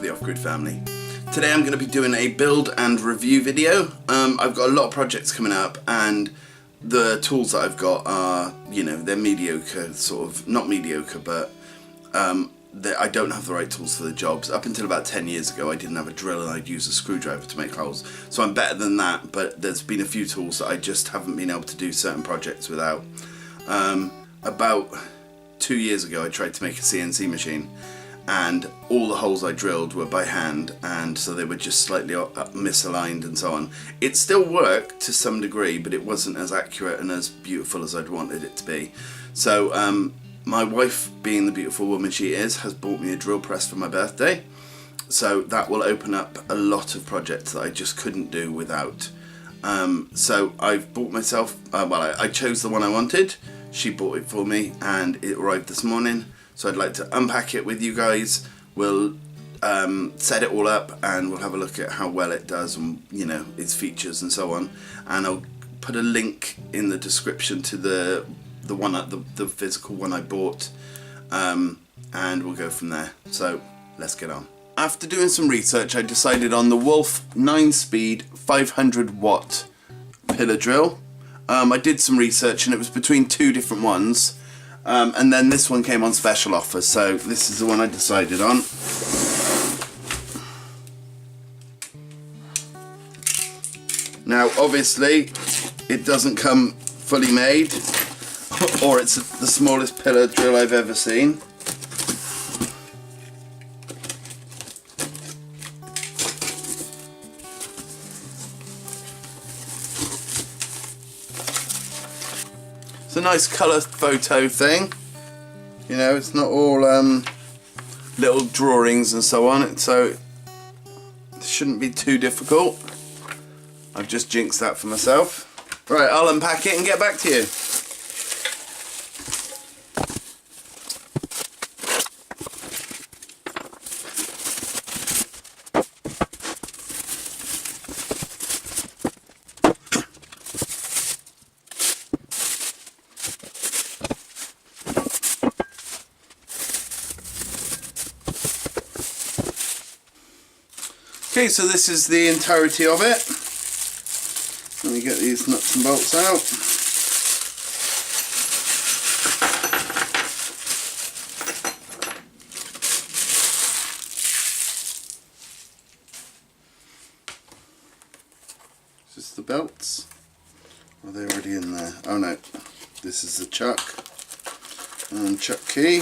the Off-Grid family. Today I'm going to be doing a build and review video. I've got a lot of projects coming up and the tools that I've got are, you know, they're mediocre, sort of, not mediocre, but I don't have the right tools for the jobs. Up until about 10 years ago I didn't have a drill and I'd use a screwdriver to make holes. So I'm better than that, but there's been a few tools that I just haven't been able to do certain projects without. About 2 years ago I tried to make a CNC machine and all the holes I drilled were by hand, and so they were just slightly misaligned and so on. It still worked to some degree, but it wasn't as accurate and as beautiful as I'd wanted it to be. So my wife, being the beautiful woman she is, has bought me a drill press for my birthday, so that will open up a lot of projects that I just couldn't do without. So I've bought myself, I chose the one I wanted, she bought it for me and it arrived this morning. So I'd like to unpack it with you guys. We'll set it all up and we'll have a look at how well it does and, you know, its features and so on. And I'll put a link in the description to the physical one I bought, and we'll go from there. So let's get on. After doing some research, I decided on the Wolf 9-speed 500W pillar drill. I did some research and it was between two different ones. And then this one came on special offer, so this is the one I decided on. Now obviously it doesn't come fully made, or it's the smallest pillar drill I've ever seen. It's a nice colour photo thing, you know, it's not all little drawings and so on, so it shouldn't be too difficult. I've just jinxed that for myself. Right, I'll unpack it and get back to you. Okay, so this is the entirety of it. Let me get these nuts and bolts out. Is this the belts? Are they already in there? Oh no, this is the chuck and chuck key.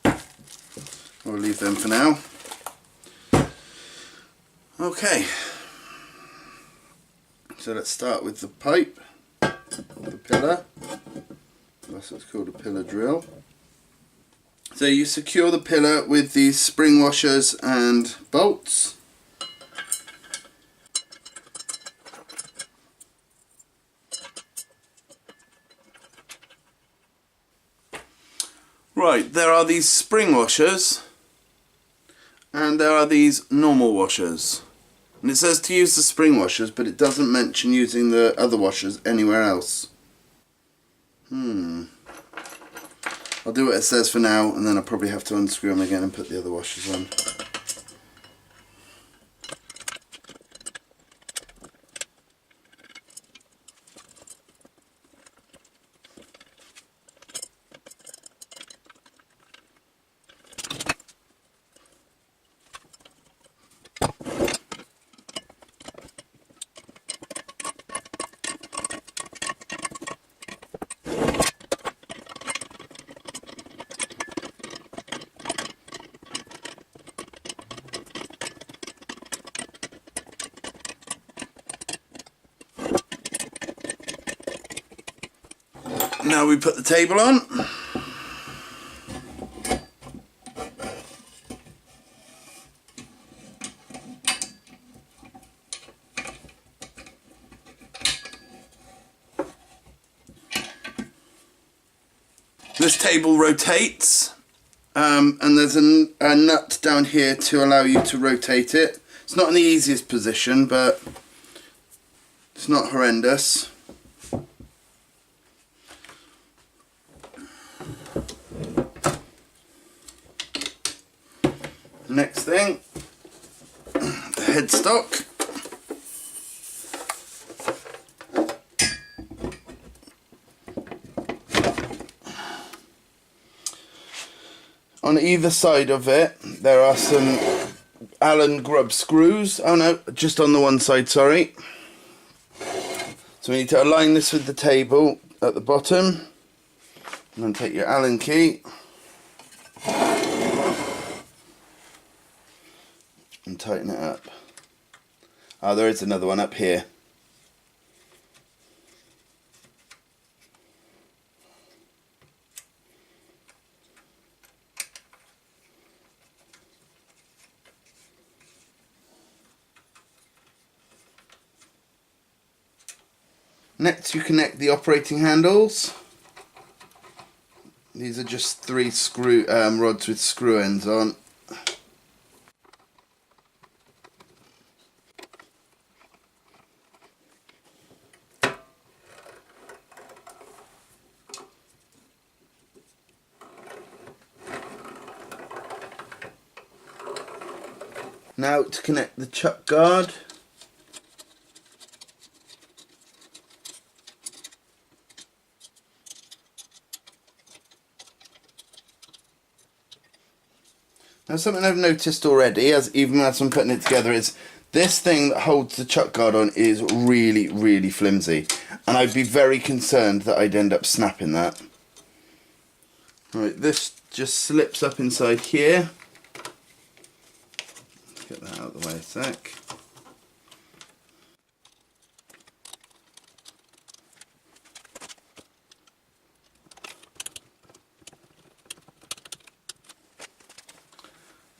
I'll leave them for now. Okay, so let's start with the pipe, the pillar. That's what's called a pillar drill. So you secure the pillar with these spring washers and bolts. Right, there are these spring washers and there are these normal washers. And it says to use the spring washers, but it doesn't mention using the other washers anywhere else. I'll do what it says for now, and then I'll probably have to unscrew them again and put the other washers on. Now we put the table on. This table rotates, and there's a nut down here to allow you to rotate it. It's not in the easiest position, but it's not horrendous. Next thing, the headstock. On either side of it, there are some Allen Grubb screws. Oh no, just on the one side, sorry. So we need to align this with the table at the bottom. And then take your Allen key. And tighten it up. Oh, there is another one up here. Next you connect the operating handles. These are just 3 screw rods with screw ends on. Now to connect the chuck guard. Now something I've noticed already, even as I'm putting it together, is this thing that holds the chuck guard on is really, really flimsy. And I'd be very concerned that I'd end up snapping that. Right, this just slips up inside here. Get that out of the way a sec.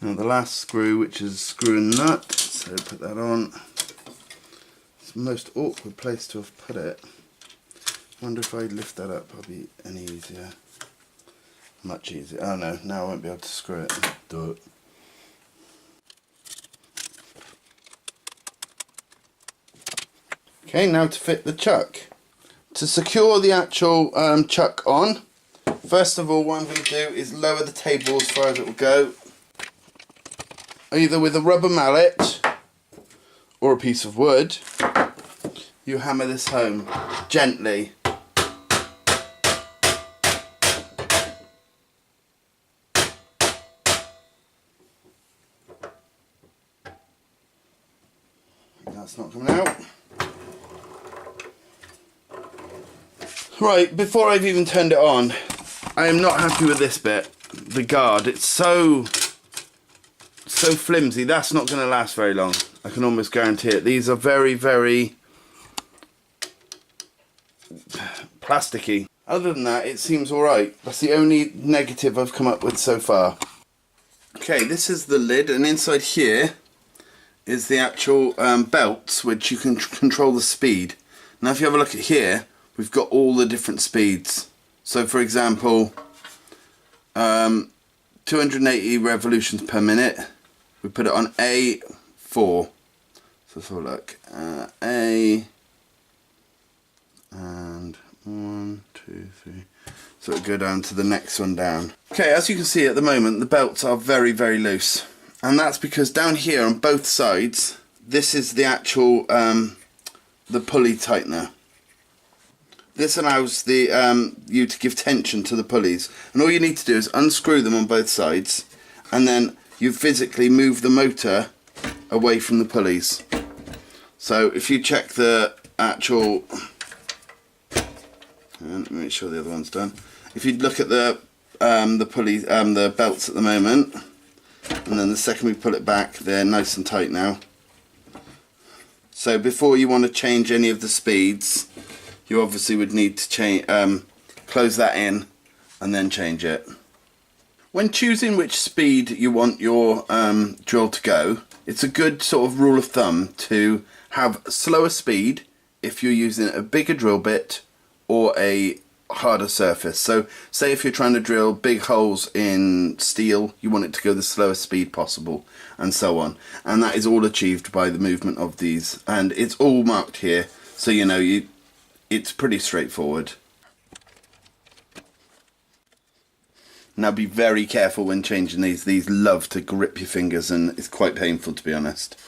Now the last screw, which is screw and nut, so put that on. It's the most awkward place to have put it. Wonder if I lift that up, it'll be any easier. Much easier. Oh no, now I won't be able to screw it. Do it. Okay, now to fit the chuck. To secure the actual chuck on, first of all what I'm going to do is lower the table as far as it will go. Either with a rubber mallet or a piece of wood, you hammer this home gently. That's not coming out. Right, before I've even turned it on, I am not happy with this bit, the guard. It's so flimsy, that's not going to last very long. I can almost guarantee it. These are very, very plasticky. Other than that, it seems alright. That's the only negative I've come up with so far. Okay, this is the lid, and inside here is the actual belts, which you can control the speed. Now if you have a look at here, we've got all the different speeds. So for example, 280 revolutions per minute. We put it on A4. So let's have a look. A and 1, 2, 3. So it'll go down to the next one down. Okay, as you can see at the moment, the belts are very, very loose. And that's because down here on both sides, this is the actual the pulley tightener. This allows the you to give tension to the pulleys. And all you need to do is unscrew them on both sides, and then you physically move the motor away from the pulleys. So if you check the actual, and let me make sure the other one's done. If you look at the pulleys, the belts at the moment, and then the second we pull it back, they're nice and tight now. So before you want to change any of the speeds, you obviously would need to change, close that in, and then change it. When choosing which speed you want your drill to go, it's a good sort of rule of thumb to have slower speed if you're using a bigger drill bit or a harder surface. So say if you're trying to drill big holes in steel, you want it to go the slowest speed possible, and so on. And that is all achieved by the movement of these, and it's all marked here, so you know it's pretty straightforward. Now be very careful when changing these. These love to grip your fingers and it's quite painful, to be honest.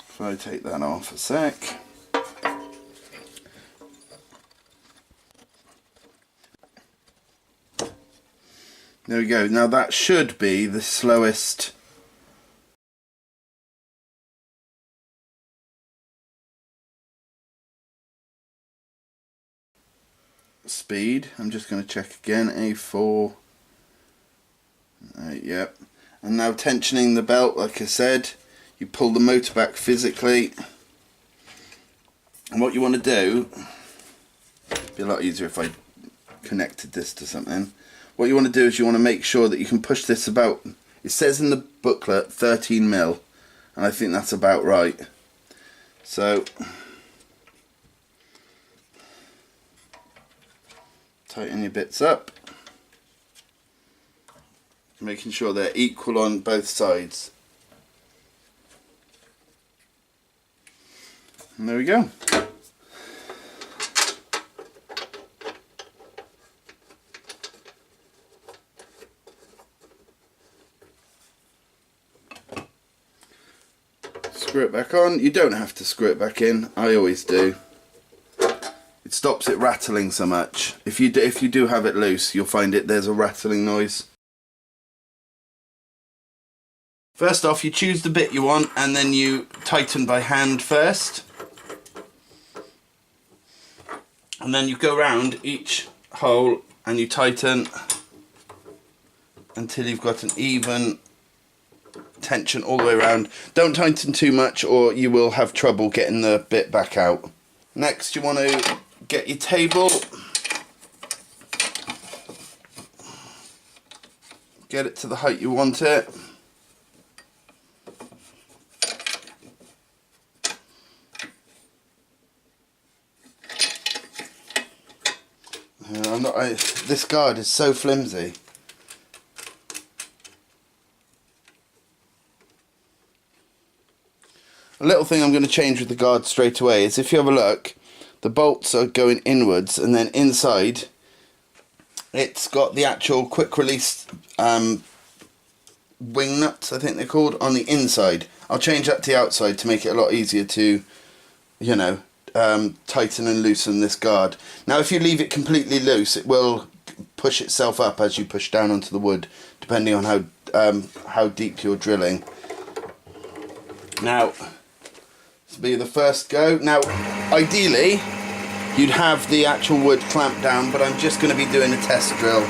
If I take that off a sec. There we go. Now that should be the slowest speed. I'm just going to check again. A4. Yep. And now tensioning the belt, like I said, you pull the motor back physically. And what you want to do, it'd be a lot easier if I connected this to something. What you want to do is you want to make sure that you can push this about, it says in the booklet 13mm, and I think that's about right. So tighten your bits up, making sure they're equal on both sides. And there we go. Screw it back on. You don't have to screw it back in. I always do. It stops it rattling so much. If you do have it loose, you'll find there's a rattling noise. First off, you choose the bit you want and then you tighten by hand first. And then you go around each hole and you tighten until you've got an even tension all the way around. Don't tighten too much or you will have trouble getting the bit back out. Next you want to get your table, get it to the height you want it. This guard is so flimsy. A little thing I'm going to change with the guard straight away is if you have a look, the bolts are going inwards and then inside it's got the actual quick release wing nuts, I think they're called, on the inside. I'll change that to the outside to make it a lot easier to, you know, tighten and loosen this guard. Now if you leave it completely loose, it will push itself up as you push down onto the wood, depending on how deep you're drilling. Now this will be the first go. Now ideally you'd have the actual wood clamped down, but I'm just going to be doing a test drill.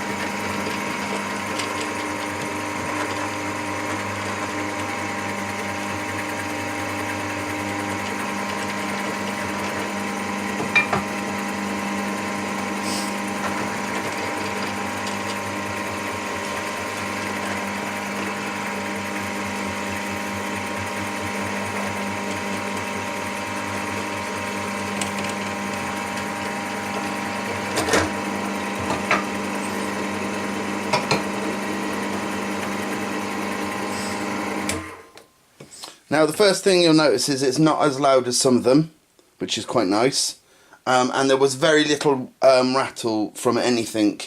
Now the first thing you'll notice is it's not as loud as some of them, which is quite nice, and there was very little rattle from anything.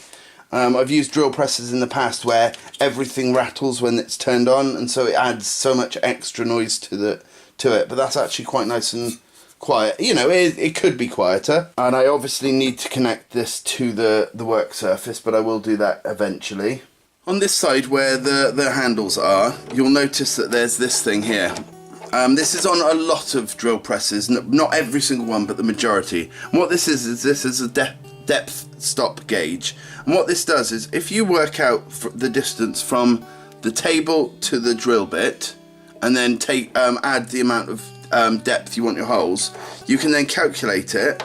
I've used drill presses in the past where everything rattles when it's turned on, and so it adds so much extra noise to it, but that's actually quite nice and quiet. You know, it could be quieter, and I obviously need to connect this to the work surface, but I will do that eventually. On this side where the handles are, you'll notice that there's this thing here. This is on a lot of drill presses, not every single one, but the majority. And what this is a depth stop gauge. And what this does is, if you work out the distance from the table to the drill bit, and then add the amount of depth you want your holes, you can then calculate it.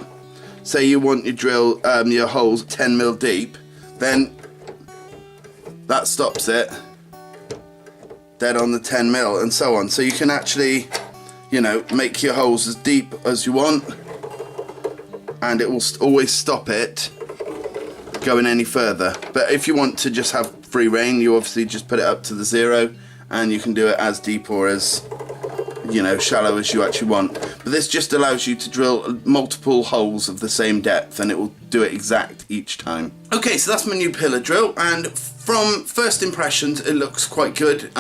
Say you want your holes 10mm deep, then that stops it dead on the 10mm, and so on. So you can actually, you know, make your holes as deep as you want, and it will always stop it going any further. But if you want to just have free reign, you obviously just put it up to the 0, and you can do it as deep or as you know, shallow as you actually want. But this just allows you to drill multiple holes of the same depth, and it will do it exact each time. Okay, so that's my new pillar drill, and from first impressions it looks quite good.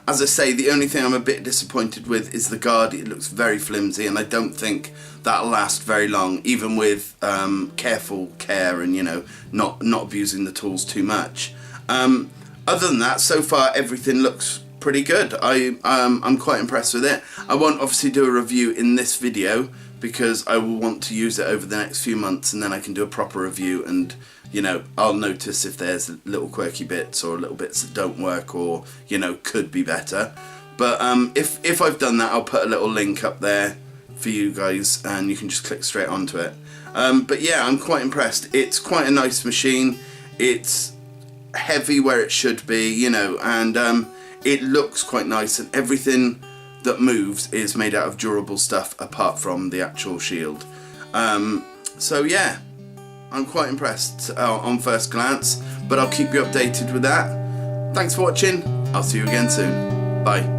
As I say, the only thing I'm a bit disappointed with is the guard. It looks very flimsy, and I don't think that'll last very long, even with careful care and, you know, not abusing the tools too much. Other than that, so far everything looks pretty good. I'm quite impressed with it. I won't obviously do a review in this video because I will want to use it over the next few months, and then I can do a proper review, and you know, I'll notice if there's little quirky bits or little bits that don't work or, you know, could be better. But if I've done that, I'll put a little link up there for you guys, and you can just click straight onto it. But yeah, I'm quite impressed. It's quite a nice machine. It's heavy where it should be, you know, and it looks quite nice, and everything that moves is made out of durable stuff apart from the actual shield. So yeah, I'm quite impressed on first glance, but I'll keep you updated with that. Thanks for watching. I'll see you again soon. Bye.